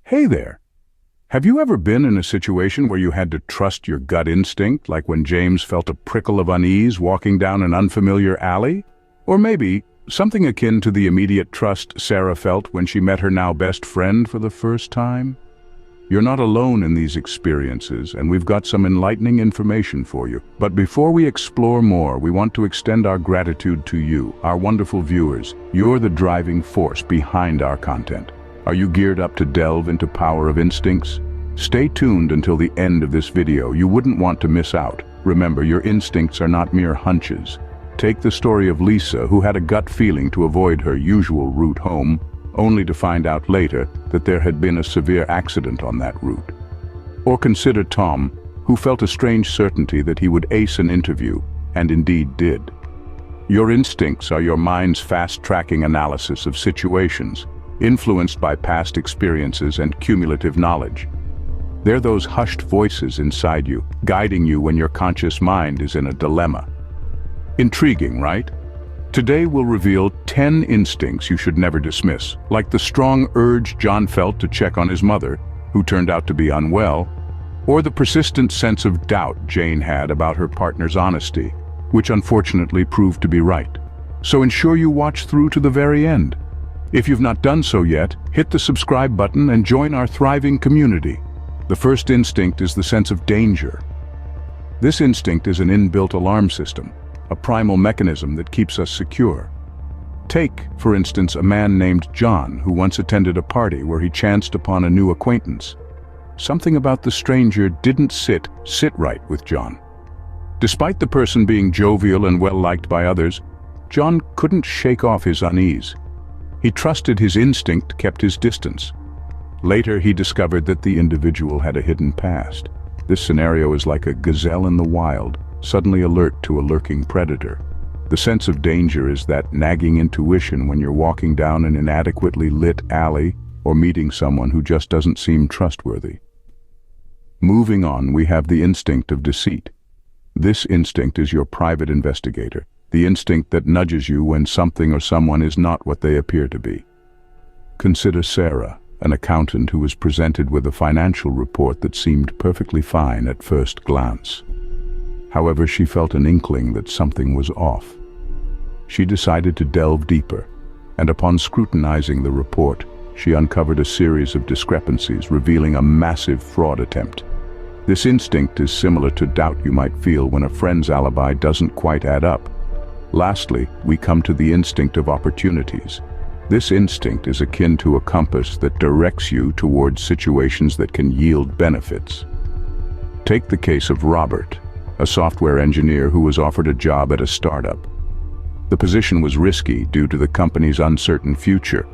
Hey there! Have you ever been in a situation where you had to trust your gut instinct, like when James felt a prickle of unease walking down an unfamiliar alley? Or maybe something akin to the immediate trust Sarah felt when she met her now best friend for the first time? You're not alone in these experiences, and we've got some enlightening information for you. But before we explore more, we want to extend our gratitude to you, our wonderful viewers. You're the driving force behind our content. Are you geared up to delve into power of instincts? Stay tuned until the end of this video. You wouldn't want to miss out. Remember, your instincts are not mere hunches. Take the story of Lisa, who had a gut feeling to avoid her usual route home, only to find out later that there had been a severe accident on that route. Or consider Tom, who felt a strange certainty that he would ace an interview, and indeed did. Your instincts are your mind's fast-tracking analysis of situations, influenced by past experiences and cumulative knowledge. They're those hushed voices inside you, guiding you when your conscious mind is in a dilemma. Intriguing, right? Today we'll reveal 10 instincts you should never dismiss, like the strong urge John felt to check on his mother, who turned out to be unwell, or the persistent sense of doubt Jane had about her partner's honesty, which unfortunately proved to be right. So ensure you watch through to the very end. If you've not done so yet, hit the subscribe button and join our thriving community. The first instinct is the sense of danger. This instinct is an inbuilt alarm system, a primal mechanism that keeps us secure. Take, for instance, a man named John who once attended a party where he chanced upon a new acquaintance. Something about the stranger didn't sit right with John. Despite the person being jovial and well-liked by others, John couldn't shake off his unease. He trusted his instinct kept his distance. Later, he discovered that the individual had a hidden past. This scenario is like a gazelle in the wild, suddenly alert to a lurking predator. The sense of danger is that nagging intuition when you're walking down an inadequately lit alley or meeting someone who just doesn't seem trustworthy. Moving on, we have the instinct of deceit. This instinct is your private investigator, the instinct that nudges you when something or someone is not what they appear to be. Consider Sarah, an accountant who was presented with a financial report that seemed perfectly fine at first glance. However, she felt an inkling that something was off. She decided to delve deeper, and upon scrutinizing the report, she uncovered a series of discrepancies revealing a massive fraud attempt. This instinct is similar to doubt you might feel when a friend's alibi doesn't quite add up. Lastly, we come to the instinct of opportunities. This instinct is akin to a compass that directs you towards situations that can yield benefits. Take the case of Robert, a software engineer who was offered a job at a startup. The position was risky due to the company's uncertain future,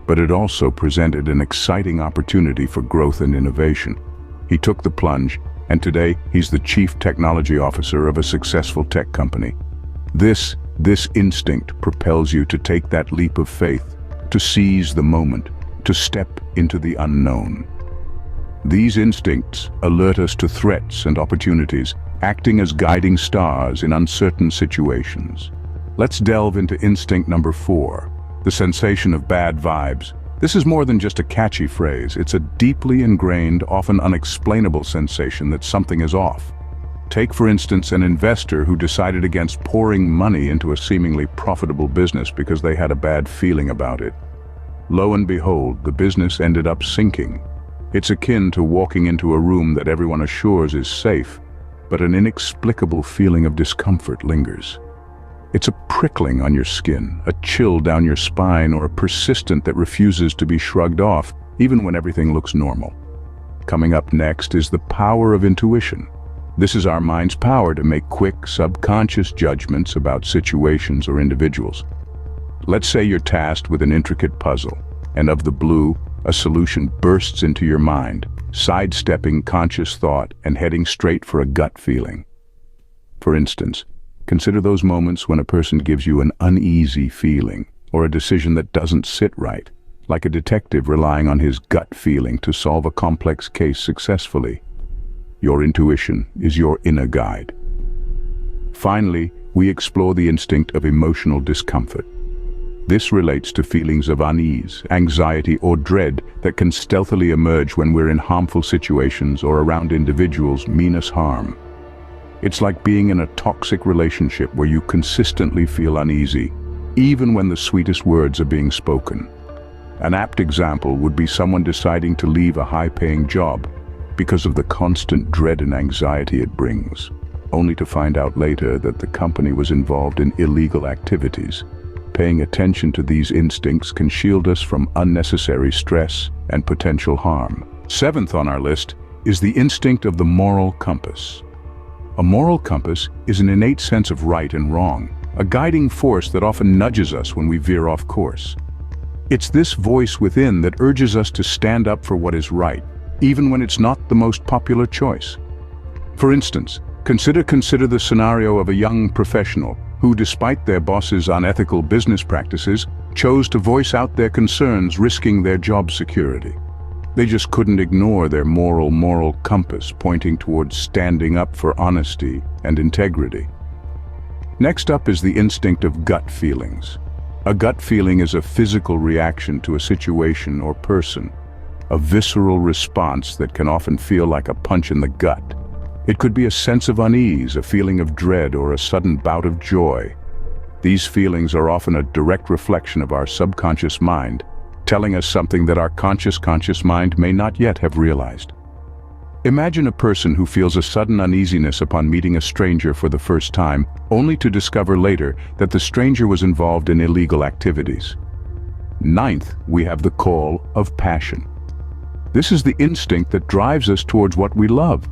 but it also presented an exciting opportunity for growth and innovation. He took the plunge, and today he's the chief technology officer of a successful tech company. This instinct propels you to take that leap of faith, to seize the moment, to step into the unknown. These instincts alert us to threats and opportunities, acting as guiding stars in uncertain situations. Let's delve into instinct number 4, the sensation of bad vibes. This is more than just a catchy phrase. It's a deeply ingrained, often unexplainable sensation that something is off. Take, for instance, an investor who decided against pouring money into a seemingly profitable business because they had a bad feeling about it. Lo and behold, the business ended up sinking. It's akin to walking into a room that everyone assures is safe, but an inexplicable feeling of discomfort lingers. It's a prickling on your skin, a chill down your spine, or a persistent that refuses to be shrugged off, even when everything looks normal. Coming up next is the power of intuition. This is our mind's power to make quick, subconscious judgments about situations or individuals. Let's say you're tasked with an intricate puzzle, and of the blue, a solution bursts into your mind, sidestepping conscious thought and heading straight for a gut feeling. For instance, consider those moments when a person gives you an uneasy feeling, or a decision that doesn't sit right, like a detective relying on his gut feeling to solve a complex case successfully. Your intuition is your inner guide. Finally, we explore the instinct of emotional discomfort. This relates to feelings of unease, anxiety, or dread that can stealthily emerge when we're in harmful situations or around individuals mean us harm. It's like being in a toxic relationship where you consistently feel uneasy, even when the sweetest words are being spoken. An apt example would be someone deciding to leave a high-paying job because of the constant dread and anxiety it brings, only to find out later that the company was involved in illegal activities. Paying attention to these instincts can shield us from unnecessary stress and potential harm. Seventh on our list is the instinct of the moral compass. A moral compass is an innate sense of right and wrong, a guiding force that often nudges us when we veer off course. It's this voice within that urges us to stand up for what is right, even when it's not the most popular choice. For instance, consider the scenario of a young professional who, despite their boss's unethical business practices, chose to voice out their concerns, risking their job security. They just couldn't ignore their moral compass pointing towards standing up for honesty and integrity. Next up is the instinct of gut feelings. A gut feeling is a physical reaction to a situation or person, a visceral response that can often feel like a punch in the gut. It could be a sense of unease, a feeling of dread, or a sudden bout of joy. These feelings are often a direct reflection of our subconscious mind, telling us something that our conscious mind may not yet have realized. Imagine a person who feels a sudden uneasiness upon meeting a stranger for the first time, only to discover later that the stranger was involved in illegal activities. Ninth, we have the call of passion. This is the instinct that drives us towards what we love.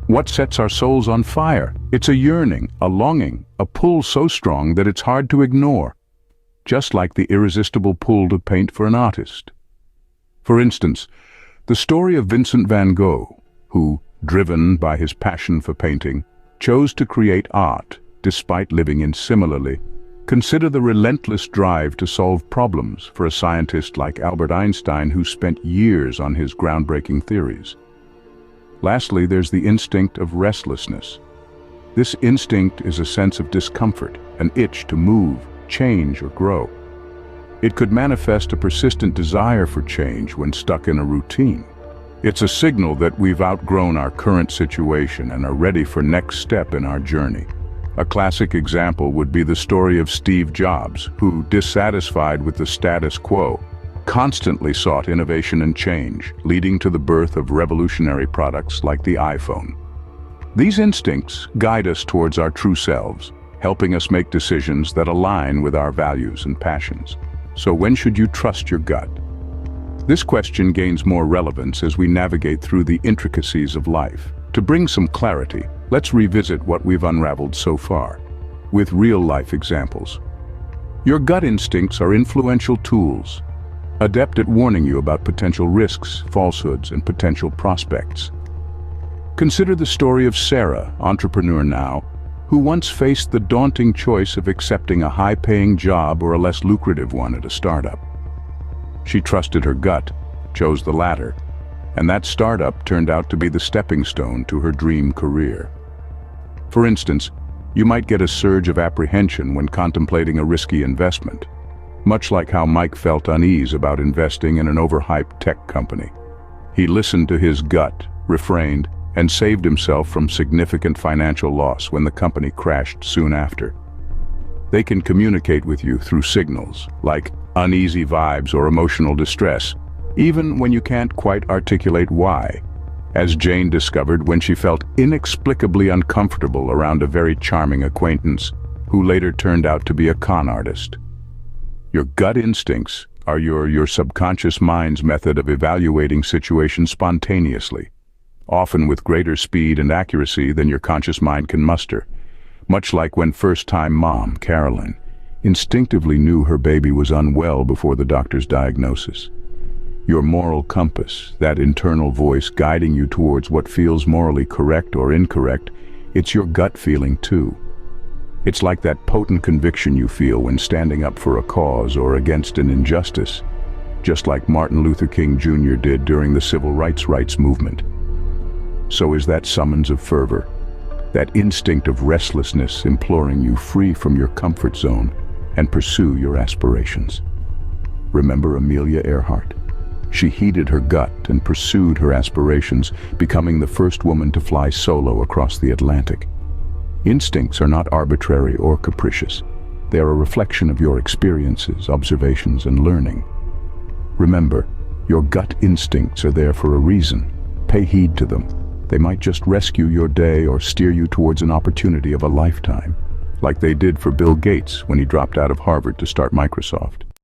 What sets our souls on fire? It's a yearning, a longing, a pull so strong that it's hard to ignore, just like the irresistible pull to paint for an artist. For instance, the story of Vincent van Gogh, who, driven by his passion for painting, chose to create art despite living in similarly. Consider the relentless drive to solve problems for a scientist like Albert Einstein, who spent years on his groundbreaking theories. Lastly, there's the instinct of restlessness. This instinct is a sense of discomfort, an itch to move, change, or grow. It could manifest a persistent desire for change when stuck in a routine. It's a signal that we've outgrown our current situation and are ready for next step in our journey. A classic example would be the story of Steve Jobs, who, dissatisfied with the status quo, constantly sought innovation and change, leading to the birth of revolutionary products like the iPhone. These instincts guide us towards our true selves, helping us make decisions that align with our values and passions. So when should you trust your gut? This question gains more relevance as we navigate through the intricacies of life. To bring some clarity, let's revisit what we've unraveled so far, with real-life examples. Your gut instincts are influential tools, adept at warning you about potential risks, falsehoods, and potential prospects. Consider the story of Sarah, entrepreneur now, who once faced the daunting choice of accepting a high-paying job or a less lucrative one at a startup. She trusted her gut, chose the latter, and that startup turned out to be the stepping stone to her dream career. For instance, you might get a surge of apprehension when contemplating a risky investment, much like how Mike felt unease about investing in an overhyped tech company. He listened to his gut, refrained, and saved himself from significant financial loss when the company crashed soon after. They can communicate with you through signals, like uneasy vibes or emotional distress, even when you can't quite articulate why, as Jane discovered when she felt inexplicably uncomfortable around a very charming acquaintance who later turned out to be a con artist. Your gut instincts are your subconscious mind's method of evaluating situations spontaneously, often with greater speed and accuracy than your conscious mind can muster. Much like when first-time mom, Carolyn, instinctively knew her baby was unwell before the doctor's diagnosis. Your moral compass, that internal voice guiding you towards what feels morally correct or incorrect, it's your gut feeling too. It's like that potent conviction you feel when standing up for a cause or against an injustice, just like Martin Luther King Jr. did during the civil rights movement. So is that summons of fervor, that instinct of restlessness imploring you free from your comfort zone, and pursue your aspirations. Remember Amelia Earhart? She heeded her gut and pursued her aspirations, becoming the first woman to fly solo across the Atlantic. Instincts are not arbitrary or capricious. They are a reflection of your experiences, observations, and learning. Remember, your gut instincts are there for a reason. Pay heed to them. They might just rescue your day or steer you towards an opportunity of a lifetime, like they did for Bill Gates when he dropped out of Harvard to start Microsoft.